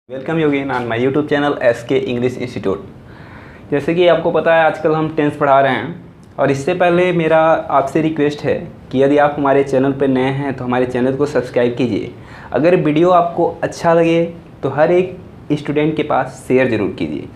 Welcome you again on my YouTube channel SK English institute. जैसे कि आपको पता है आजकल हम टेंस पढ़ा रहे हैं और इससे पहले मेरा आपसे रिक्वेस्ट है कि यदि आप हमारे चैनल पर नए हैं तो हमारे चैनल को सब्सक्राइब कीजिए। अगर वीडियो आपको अच्छा लगे तो हर एक स्टूडेंट के पास शेयर ज़रूर कीजिए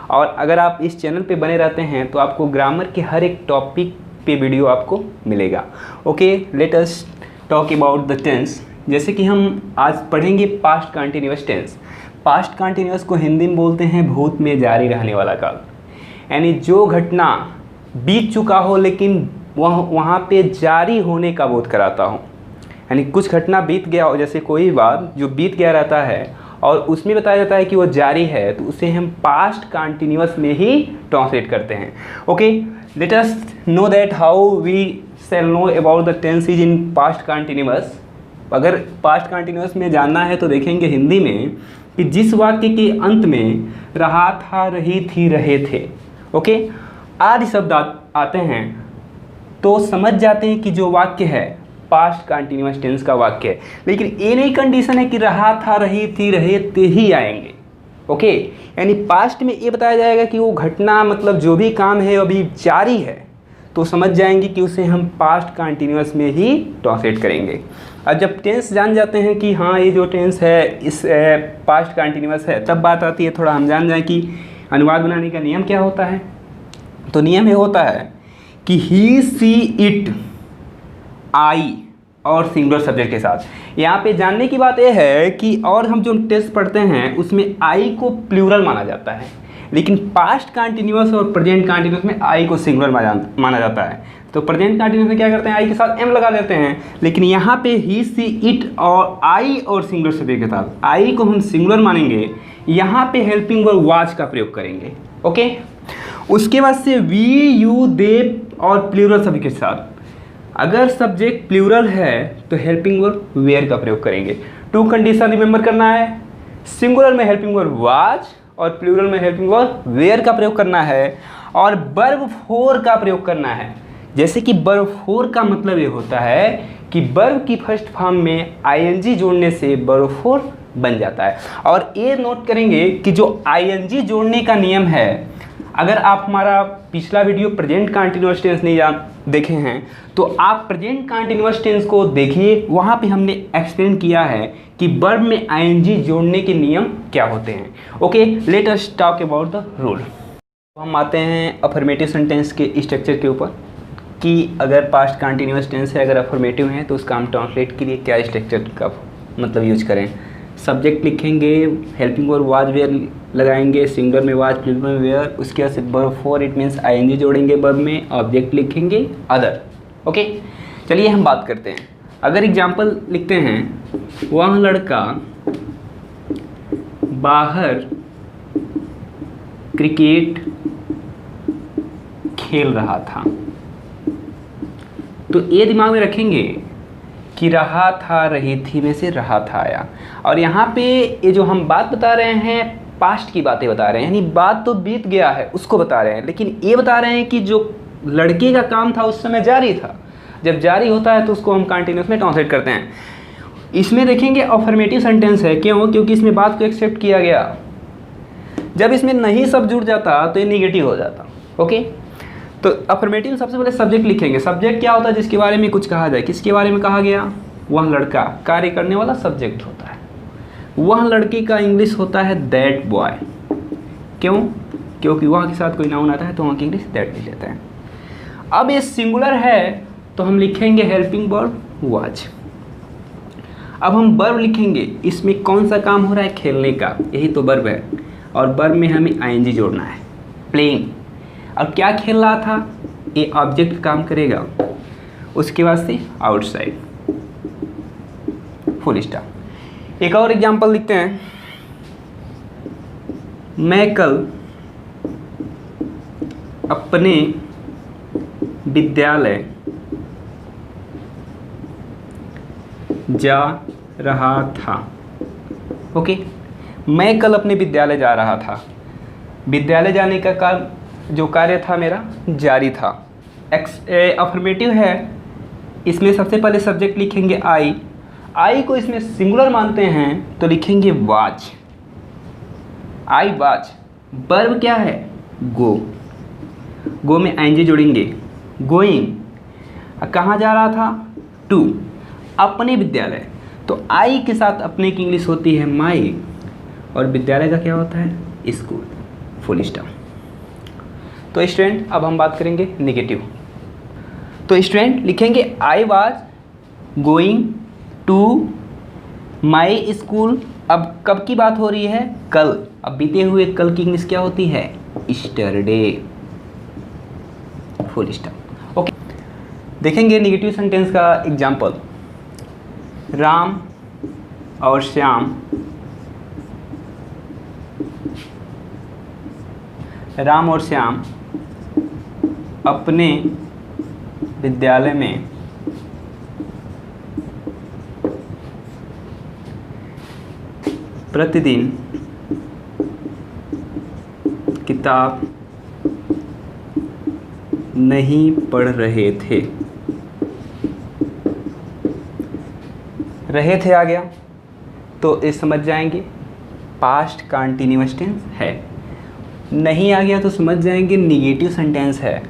और अगर आप इस चैनल पर बने रहते हैं तो आपको ग्रामर के हर एक टॉपिक पे वीडियो आपको मिलेगा। Okay, let us talk about the tense. जैसे कि हम आज पढ़ेंगे past continuous tense. Past continuous को हिंदी में बोलते हैं भूत में जारी रहने वाला काल, यानी जो घटना बीत चुका हो लेकिन वहाँ पे जारी होने का बोध कराता हो। यानी कुछ घटना बीत गया हो, जैसे कोई बात जो बीत गया रहता है और उसमें बताया जाता है कि वो जारी है, तो उसे हम पास्ट कंटिन्यूअस में ही ट्रांसलेट करते हैं। Okay, let us know that how we shall know about the tense is in past continuous. अगर पास्ट कंटिन्यूअस में जानना है तो देखेंगे हिंदी में कि जिस वाक्य के अंत में रहा था, रही थी, रहे थे, ओके, आदि शब्द आते हैं तो समझ जाते हैं कि जो वाक्य है पास्ट कंटिन्यूअस टेंस का वाक्य है। लेकिन ये नहीं कंडीशन है कि रहा था, रही थी, रहे थे ही आएंगे। ओके, यानी पास्ट में ये बताया जाएगा कि वो घटना मतलब जो भी काम है अभी जारी है, तो समझ जाएंगे कि उसे हम पास्ट कंटिन्यूअस में ही ट्रांसलेट करेंगे। और जब टेंस जान जाते हैं कि हाँ ये जो टेंस है इस पास्ट कंटिन्यूअस है, तब बात आती है थोड़ा हम जान जाएं कि अनुवाद बनाने का नियम क्या होता है। तो नियम ये होता है कि ही, सी, इट, आई और सिंगुलर सब्जेक्ट के साथ। यहाँ पे जानने की बात यह है कि और हम जो टेंस पढ़ते हैं उसमें आई को प्लूरल माना जाता है, लेकिन पास्ट कंटिन्यूअस और प्रेजेंट कंटिन्यूअस में आई को सिंगुलर माना जाता है। तो प्रेजेंट कंटिन्यूअस में क्या करते हैं, आई के साथ एम लगा देते हैं, लेकिन यहाँ पे ही, सी, इट और आई और सिंगुलर सब्जेक्ट के साथ आई को हम सिंगुलर मानेंगे, यहाँ पे हेल्पिंग वर्ब वाज का प्रयोग करेंगे। ओके, उसके बाद से वी, यू, दे और प्लूरल सब्जेक्ट के साथ अगर सब्जेक्ट प्लूरल है तो हेल्पिंग वर्ब वेयर का प्रयोग करेंगे। टू कंडीशन रिमेंबर करना है, सिंगुलर में हेल्पिंग वर्ब वाज और प्लूरल में हेल्पिंग वर्ब वेयर का प्रयोग करना है और वर्ब फोर का प्रयोग करना है। जैसे कि वर्ब फोर का मतलब ये होता है कि वर्ब की फर्स्ट फॉर्म में आईएनजी जोड़ने से वर्ब फोर बन जाता है। और ये नोट करेंगे कि जो आईएनजी जोड़ने का नियम है, अगर आप हमारा पिछला वीडियो प्रेजेंट कंटिन्यूअस टेंस नहीं देखे हैं तो आप प्रेजेंट कंटिन्यूअस टेंस को देखिए, वहाँ पे हमने एक्सप्लेन किया है कि वर्ब में आईएनजी जोड़ने के नियम क्या होते हैं। Okay, let us talk about the rule. हम आते हैं अफर्मेटिव सेंटेंस के स्ट्रक्चर के ऊपर कि अगर पास्ट कंटिन्यूअस टेंस है, अगर अफर्मेटिव है तो उसका हम ट्रांसलेट के लिए क्या स्ट्रक्चर का मतलब यूज करें। सब्जेक्ट लिखेंगे, हेल्पिंग वर्ब वाज वेयर लगाएंगे, सिंगुलर में वाज, प्लूरल में वेयर, उसके बाद से verb four it means ING जोड़ेंगे वर्ब में, ऑब्जेक्ट लिखेंगे अदर। ओके, चलिए हम बात करते हैं। अगर एग्जाम्पल लिखते हैं, वह लड़का बाहर क्रिकेट खेल रहा था, तो ये दिमाग में रखेंगे कि रहा था, रही थी में से रहा था आया। और यहाँ पे ये जो हम बात बता रहे हैं पास्ट की बातें बता रहे हैं, यानी बात तो बीत गया है उसको बता रहे हैं, लेकिन ये बता रहे हैं कि जो लड़के का काम था उस समय जारी था। जब जारी होता है तो उसको हम कंटिन्यूअस में ट्रांसलेट करते हैं। इसमें देखेंगे अफर्मेटिव सेंटेंस है, क्यों? क्योंकि इसमें बात को एक्सेप्ट किया गया। जब इसमें नहीं सब जुड़ जाता तो ये निगेटिव हो जाता। ओके, तो अफर्मेटिव सबसे पहले सब्जेक्ट लिखेंगे। सब्जेक्ट क्या होता है? जिसके बारे में कुछ कहा जाए। किसके बारे में कहा गया? वह लड़का, कार्य करने वाला सब्जेक्ट होता है। वह लड़के का इंग्लिश होता है दैट बॉय। क्यों? क्योंकि वह के साथ कोई नाउन आता है तो वहाँ की इंग्लिश दैट लिख लेते हैं। अब ये सिंगुलर है तो हम लिखेंगे हेल्पिंग वर्ब वाज। अब हम वर्ब लिखेंगे, इसमें कौन सा काम हो रहा है? खेलने का, यही तो वर्ब है। और वर्ब में हमें आईएनजी जोड़ना है, प्लेइंग। अब क्या खेल रहा था? ये ऑब्जेक्ट काम करेगा। उसके बाद से आउटसाइड, फुल स्टॉप। एक और एग्जांपल लिखते हैं, मैं कल अपने विद्यालय जा रहा था। ओके, मैं कल अपने विद्यालय जा रहा था। विद्यालय जाने का काम जो कार्य था मेरा जारी था। अफर्मेटिव है, इसमें सबसे पहले सब्जेक्ट लिखेंगे आई। आई को इसमें सिंगुलर मानते हैं तो लिखेंगे वाज। आई वाज, वर्ब क्या है, गो, गो में आईएनजी जोड़ेंगे, गोइंग, कहाँ जा रहा था, टू, अपने विद्यालय, तो आई के साथ अपने की इंग्लिश होती है माई, और विद्यालय का क्या होता है, स्कूल, फुल स्टॉप। तो स्टूडेंट अब हम बात करेंगे नेगेटिव। तो स्टूडेंट लिखेंगे I was going to my school. अब कब की बात हो रही है, कल। अब बीते हुए कल की इंग्लिश क्या होती है, यस्टरडे, फुल स्टॉप। ओके, देखेंगे नेगेटिव सेंटेंस का एग्जाम्पल। राम और श्याम, राम और श्याम अपने विद्यालय में प्रतिदिन किताब नहीं पढ़ रहे थे। रहे थे आ गया तो इस समझ जाएंगे पास्ट कंटीन्यूअस टेंस है। नहीं आ गया तो समझ जाएंगे निगेटिव सेंटेंस है।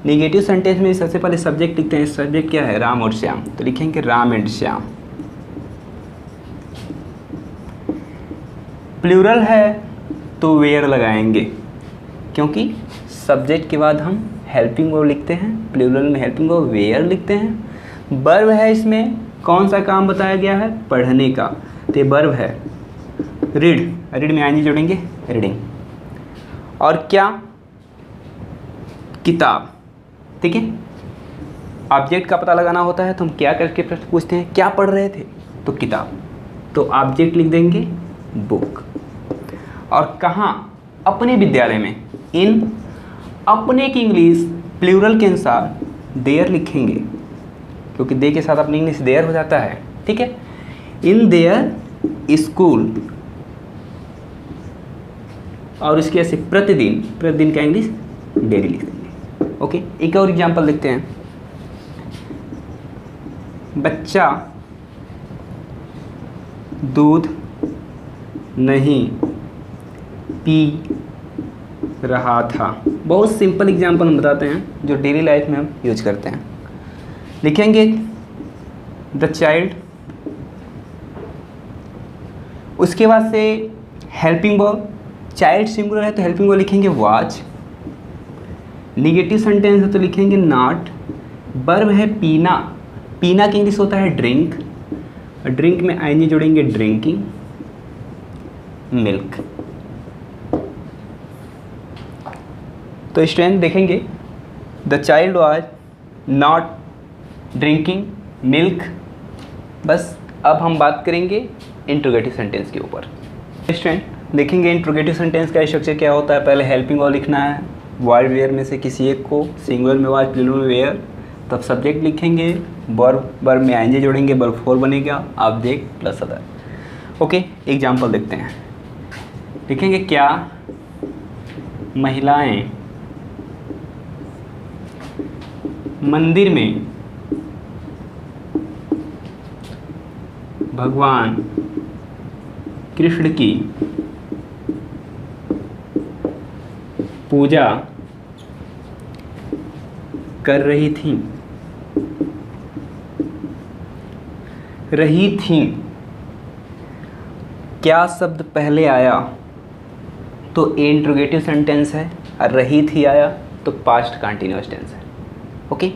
निगेटिव सेंटेंस में सबसे पहले सब्जेक्ट लिखते हैं। सब्जेक्ट क्या है, राम और श्याम, तो लिखेंगे राम एंड श्याम। प्लूरल है तो वेयर लगाएंगे, क्योंकि सब्जेक्ट के बाद हम हेल्पिंग वर्ब लिखते हैं, प्लूरल में हेल्पिंग वर्ब वेयर लिखते हैं। वर्ब है, इसमें कौन सा काम बताया गया है, पढ़ने का, तो ये वर्ब है। रीड, रीड में आईएनजी जोड़ेंगे, रीडिंग। और क्या, किताब, ठीक है। ऑब्जेक्ट का पता लगाना होता है तो हम क्या करके प्रश्न पूछते हैं, क्या पढ़ रहे थे, तो किताब, तो ऑब्जेक्ट लिख देंगे बुक। और कहाँ, अपने विद्यालय में। इन, अपने की इंग्लिश प्लूरल के अनुसार देयर लिखेंगे, क्योंकि दे के साथ अपनी इंग्लिश देयर हो जाता है, ठीक है। इन देयर स्कूल, और इसके ऐसे प्रतिदिन, प्रतिदिन का इंग्लिश डेली लिख देंगे। ओके, एक और एग्जांपल देखते हैं। बच्चा दूध नहीं पी रहा था। बहुत सिंपल एग्जांपल हम बताते हैं जो डेली लाइफ में हम यूज करते हैं। लिखेंगे द चाइल्ड, उसके बाद से हेल्पिंग वर्ब, चाइल्ड सिंगुलर है तो हेल्पिंग वर्ब लिखेंगे वाज। निगेटिव सेंटेंस है तो लिखेंगे नॉट। वर्ब है पीना, पीना की इंग्लिश होता है ड्रिंक, ड्रिंक में आईएनजी जोड़ेंगे ड्रिंकिंग। मिल्क, तो स्टूडेंट देखेंगे the child was not drinking milk. बस अब हम बात करेंगे इंट्रोगेटिव सेंटेंस के ऊपर। स्टूडेंट देखेंगे इंट्रोगेटिव सेंटेंस का स्ट्रक्चर क्या होता है। पहले हेल्पिंग वर्ब लिखना है, वाज वेयर में से किसी एक को, सिंगुलर में वाज, प्लूरल में वेयर। तब सब्जेक्ट लिखेंगे, वर्ब, वर्ब में आईएनजी जोड़ेंगे, वर्ब 4 बनेगा, object plus other. Okay, example देखते हैं। लिखेंगे क्या महिलाएं मंदिर में भगवान कृष्ण की पूजा कर रही थी। क्या शब्द पहले आया तो इंट्रोगेटिव सेंटेंस है, और रही थी आया तो पास्ट कंटीन्यूअस टेंस है। ओके,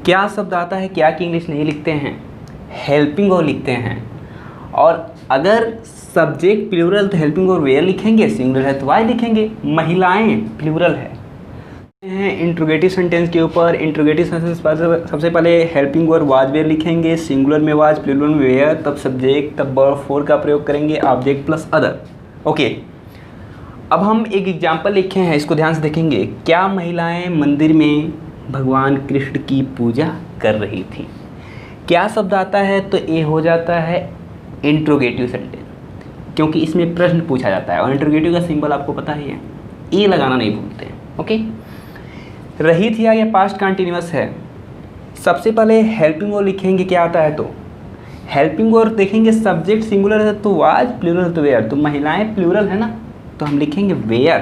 क्या शब्द आता है, क्या की इंग्लिश नहीं लिखते हैं, हेल्पिंग वर्ब लिखते हैं। और अगर सब्जेक्ट प्लूरल तो हेल्पिंग वर्ब वेयर लिखेंगे, सिंगुलर है तो वाई लिखेंगे। महिलाएं प्लूरल है। इंट्रोगेटिव सेंटेंस के ऊपर इंट्रोगेटिव सेंटेंस पर सबसे पहले हेल्पिंग वर्ब वाज वेयर लिखेंगे, सिंगुलर में वाज, प्लूरल में वेयर, तब सब्जेक्ट, तब वर्ब 4 का प्रयोग करेंगे, ऑब्जेक्ट प्लस अदर। ओके, अब हम एक एग्जाम्पल लिखे हैं, इसको ध्यान से देखेंगे। क्या महिलाएं मंदिर में भगवान कृष्ण की पूजा कर रही थी। क्या शब्द आता है तो ये हो जाता है इंट्रोगेटिव सेंटेंस, क्योंकि इसमें प्रश्न पूछा जाता है और इंट्रोगेटिव का सिंबल आपको पता ही है, ए लगाना नहीं भूलते हैं। ओके, रही थी या पास्ट कंटिन्यूअस है। सबसे पहले हेल्पिंग वर्ब लिखेंगे, क्या आता है तो हेल्पिंग वर्ब देखेंगे, सब्जेक्ट सिंगुलर है तो वाज, प्लूरल तो वेयर, तो महिलाएं प्लूरल है ना, तो हम लिखेंगे वेयर।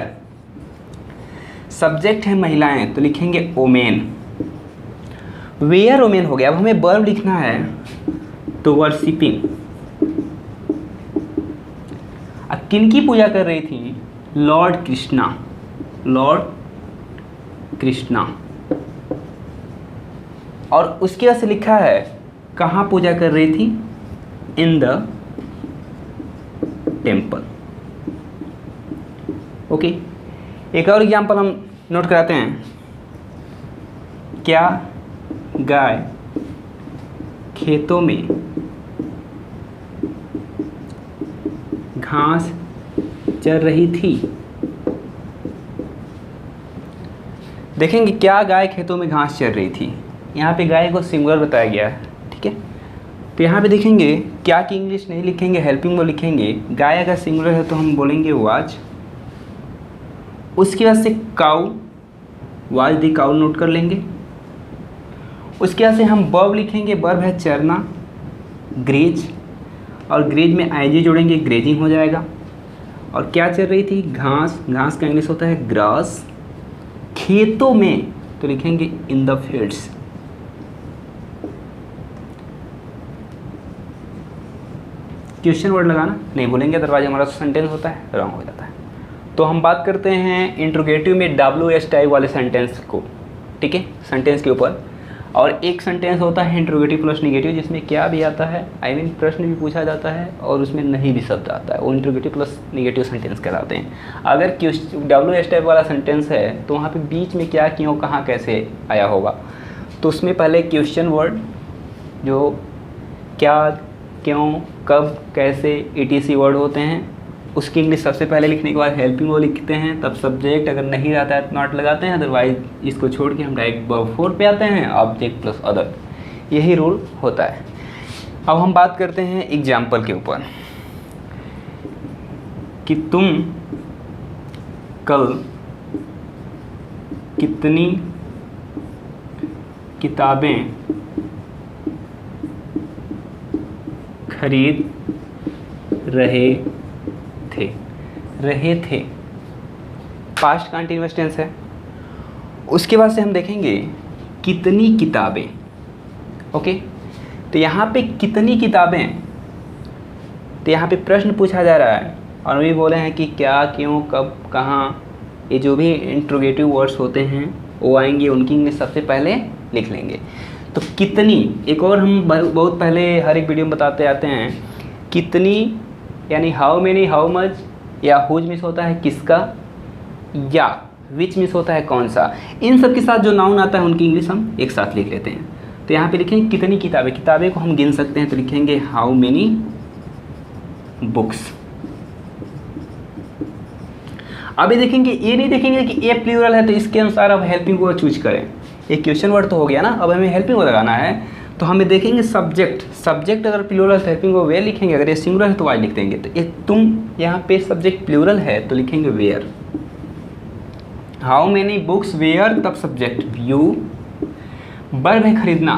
सब्जेक्ट है महिलाएं तो लिखेंगे ओमेन। वेयर ओमेन हो गया। अब हमें वर्ब लिखना है तो वर्शिपिंग। अब किनकी पूजा कर रही थी? लॉर्ड कृष्णा। लॉर्ड कृष्णा। और उसके बाद से लिखा है कहाँ पूजा कर रही थी? In the temple. ओके, एक और एग्जाम्पल हम नोट कराते हैं। क्या गाय खेतों में घास चर रही थी? देखेंगे क्या गाय खेतों में घास चर रही थी। यहाँ पे गाय को सिंगुलर बताया गया है, ठीक है। तो यहाँ पे देखेंगे क्या की इंग्लिश नहीं लिखेंगे, हेल्पिंग वो लिखेंगे। गाय अगर सिंगुलर है तो हम बोलेंगे वाज। उसके बाद से काऊ, वाज दी काऊ नोट कर लेंगे। उसके बाद से हम वर्ब लिखेंगे। वर्ब है चरना, ग्रेज, और ग्रेज में आईजी जोड़ेंगे, ग्रेजिंग हो जाएगा। और क्या चल रही थी? घास। घास का इंग्लिश होता है ग्रास। खेतों में तो लिखेंगे in the fields. Question word लगाना नहीं भूलेंगे, अदरवाइज हमारा सेंटेंस होता है रॉन्ग हो जाता है। तो हम बात करते हैं इंट्रोगेटिव में WH टाइप वाले सेंटेंस को, ठीक है, सेंटेंस के ऊपर। और एक सेंटेंस होता है इंट्रोगेटिव प्लस निगेटिव, जिसमें क्या भी आता है, आई मीन प्रश्न भी पूछा जाता है और उसमें नहीं भी शब्द आता है, वो इंट्रोगेटिव प्लस निगेटिव सेंटेंस कहलाते हैं। अगर WH टाइप वाला सेंटेंस है तो वहाँ पे बीच में क्या, क्यों, कहाँ, कैसे आया होगा। तो उसमें पहले क्वेश्चन वर्ड जो क्या, क्यों, कब, कैसे, ETC वर्ड होते हैं, उसकी इंग्लिश सबसे पहले लिखने के बाद हेल्पिंग वो लिखते हैं। तब सब्जेक्ट अगर नहीं रहता है तो नॉट लगाते हैं, अदरवाइज इसको छोड़ के हम डायरेक्ट वर्ब 4 पे आते हैं, ऑब्जेक्ट प्लस अदर। यही रूल होता है। अब हम बात करते हैं एग्जाम्पल के ऊपर कि तुम कल कितनी किताबें खरीद रहे थे। पास्ट कंटिन्यूअस टेंस है। उसके बाद से हम देखेंगे कितनी किताबें। ओके, तो यहाँ पे कितनी किताबें, तो यहाँ पे प्रश्न पूछा जा रहा है और भी बोले हैं कि क्या, क्यों, कब, कहाँ, ये जो भी इंट्रोगेटिव वर्ड्स होते हैं वो आएंगे, उनकी इंग्लिश सबसे पहले लिख लेंगे। तो कितनी, एक और हम बहुत पहले हर एक वीडियो में बताते आते हैं, कितनी यानी हाउ मेनी, हाउ मच, या हुज मिस होता है किसका, या विच मिस होता है कौन सा। इन सब के साथ जो नाउन आता है उनकी इंग्लिश हम एक साथ लिख लेते हैं। तो यहाँ पे लिखेंगे कितनी किताबें, किताबें को हम गिन सकते हैं तो लिखेंगे हाउ मेनी बुक्स। अभी देखेंगे, ये नहीं देखेंगे कि ए प्लूरल है तो इसके अनुसार अब हेल्पिंग वर्ड चूज करें। एक क्वेश्चन वर्ड तो हो गया ना, अब हमें हेल्पिंग वर्ड लगाना है। तो हमें देखेंगे सब्जेक्ट अगर प्लूरल है हेल्पिंग वर्ड वेयर लिखेंगे, अगर ये सिंगुलर है तो वाई लिख देंगे। तो ये तुम, यहाँ पे सब्जेक्ट प्लूरल है तो लिखेंगे were. How many books were, तब सब्जेक्ट यू। वर्ब है खरीदना,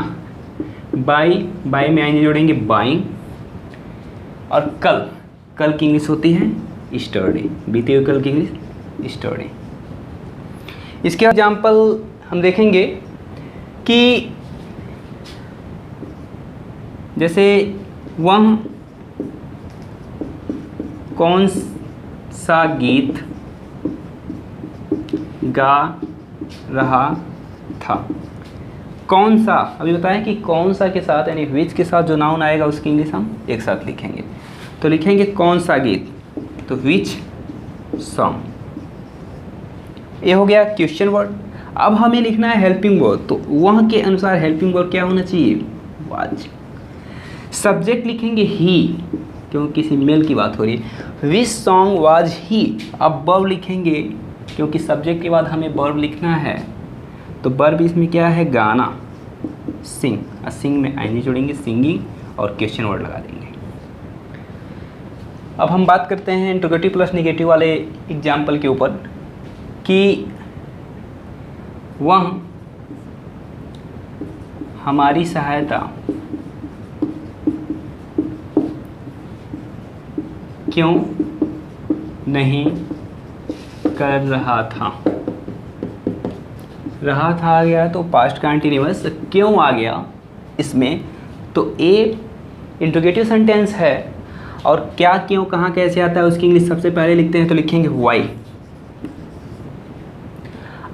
बाई में आएंगे जोड़ेंगे बाइंग। और कल की इंग्लिश होती है स्टडी, बीते हुए कल की इंग्लिश स्टडी। इसके एग्जाम्पल हम देखेंगे कि जैसे वह कौन सा गीत गा रहा था। कौन सा, अभी बताया कि कौन सा के साथ यानी विच के साथ जो नाउन आएगा उसकी इंग्लिश हम एक साथ लिखेंगे। तो लिखेंगे कौन सा गीत, तो विच सॉन्ग। ये हो गया क्वेश्चन वर्ड। अब हमें लिखना है हेल्पिंग वर्ड, तो वह के अनुसार हेल्पिंग वर्ड क्या होना चाहिए, वाज। सब्जेक्ट लिखेंगे ही, क्योंकि किसी मेल की बात हो रही है। Which song was he. अब वर्ब लिखेंगे, क्योंकि सब्जेक्ट के बाद हमें वर्ब लिखना है, तो वर्ब इसमें क्या है, गाना, सिंग। और सिंग में आईनी जोड़ेंगे, सिंगिंग, और क्वेश्चन वर्ड लगा देंगे। अब हम बात करते हैं इंट्रोगेटिव प्लस नेगेटिव वाले एग्जाम्पल के ऊपर कि वह हमारी सहायता क्यों नहीं कर रहा था, आ गया तो पास्ट कंटिन्यूअस क्यों आ गया इसमें, तो ए इंट्रोगेटिव सेंटेंस है और क्या क्यों कहाँ कैसे आता है उसकी इंग्लिश सबसे पहले लिखते हैं तो लिखेंगे वाई।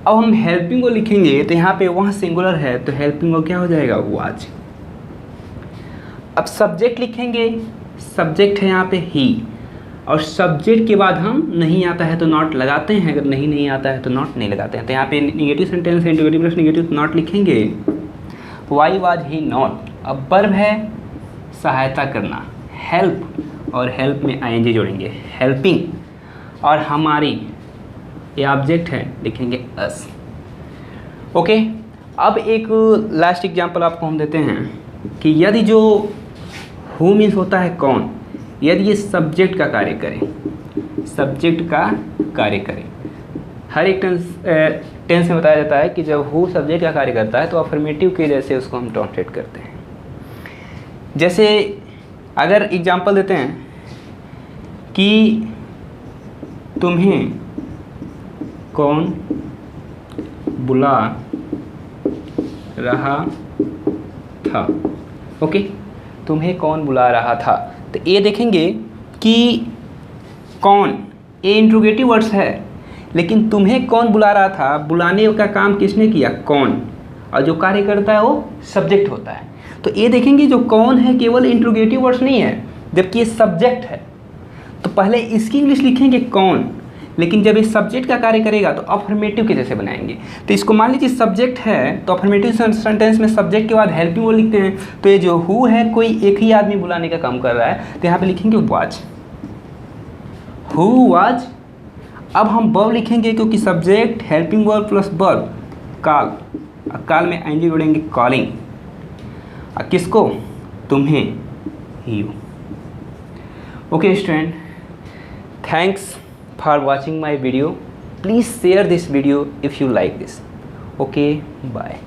अब हम हेल्पिंग को लिखेंगे तो यहाँ पे वहाँ सिंगुलर है तो हेल्पिंग को क्या हो जाएगा, वाज। अब सब्जेक्ट लिखेंगे, सब्जेक्ट है यहाँ पे ही, और सब्जेक्ट के बाद हम नहीं आता है तो नॉट लगाते हैं, अगर नहीं आता है तो नॉट नहीं लगाते हैं। तो यहाँ पे निगेटिव सेंटेंस है, इंट्रोगेटिव प्लस निगेटिव नॉट लिखेंगे, वाई वाज ही नॉट। अब वर्ब है सहायता करना, हेल्प, और हेल्प में आईएनजी जोड़ेंगे, हेल्पिंग, और हमारी ये ऑब्जेक्ट है लिखेंगे अस। ओके, अब एक लास्ट एग्जांपल आपको हम देते हैं कि यदि जो हु मीन्स होता है कौन, यदि ये सब्जेक्ट का कार्य करे, सब्जेक्ट का कार्य करे, हर एक टेंस में बताया जाता है कि जब हु सब्जेक्ट का कार्य करता है तो अफर्मेटिव के जैसे उसको हम ट्रांसलेट करते हैं। जैसे अगर एग्जांपल देते हैं कि तुम्हें कौन बुला रहा था, ओके, तुम्हें कौन बुला रहा था, तो ये देखेंगे कि कौन ये इंट्रोगेटिव वर्ड्स है, लेकिन तुम्हें कौन बुला रहा था, बुलाने का काम किसने किया, कौन, और जो कार्य करता है वो सब्जेक्ट होता है। तो ये देखेंगे जो कौन है केवल इंट्रोगेटिव वर्ड्स नहीं है, जबकि ये सब्जेक्ट है, तो पहले इसकी इंग्लिश लिखेंगे कौन, लेकिन जब ये सब्जेक्ट का कार्य करेगा तो अफर्मेटिव के जैसे बनाएंगे। तो इसको मान लीजिए सब्जेक्ट है तो अफर्मेटिव सेंटेंस में सब्जेक्ट के बाद हेल्पिंग वर्ड लिखते हैं, तो ये जो हु है कोई एक ही आदमी बुलाने का काम कर रहा है, तो यहाँ पे लिखेंगे वाज, हु वाज। अब हम वर्ब लिखेंगे क्योंकि subject helping verb plus verb call, काल में आईएनजी जोड़ेंगे कॉलिंग, किसको, तुम्हें, you. Okay student, thanks for watching my video. Please share this video if you like this. Okay, bye.